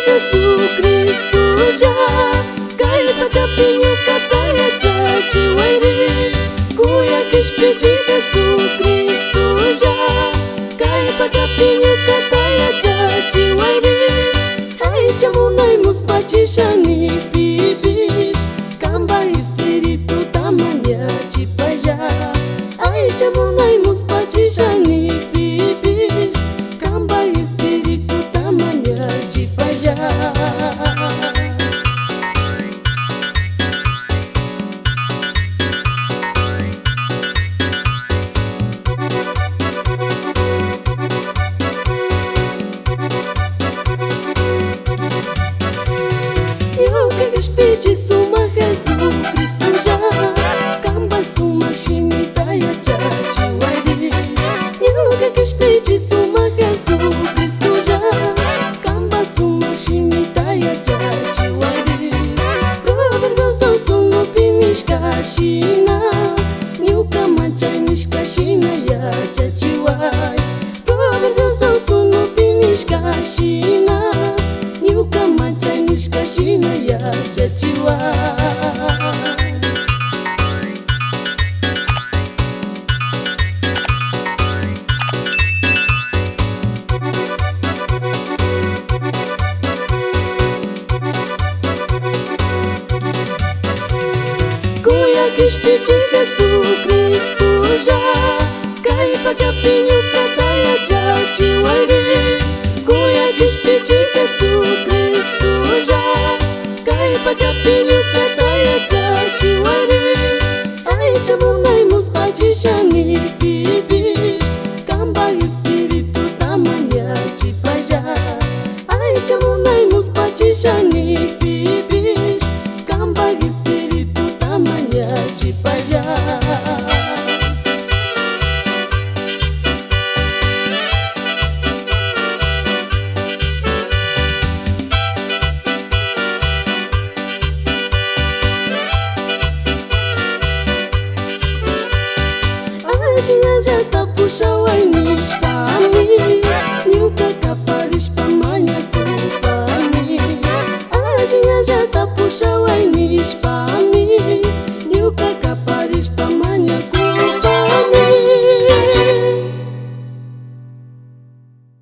Jesucristo já cai pra chapinho cataya chachi wairi kuya kishpiji Jesucristo já cai pra chapinho cataya chachi wairi ai chamunai muspachishani bibi kamba espiritu tamanya chipaja ai chamunai muspachishani bibi kamba espiritu tamanya chipaja. Eu que despedi suma Jesucristo já kamba suma shimitaya chachi wairi eu que despedi suma Jesucristo já kamba suma shimitaya chachi wairi proverbios do sunu pinishka shina niuka machanishka shina ya chachi wai proverbios do sunu pinishka shina niuka machanishka shina ya chachi wai. Kuya kishpiji Jesucristo já cai pra chapinho cataya chachi wairi kuya kishpiji Jesucristo já cai pra chapinho cataya chachi wairi ai chamunai muspachishani bibis kamba espiritu tamanya chipaja ai chamunai muspachishani bibis kamba espiritu tamanya chipaja. Ajinha já tá puxa o inisca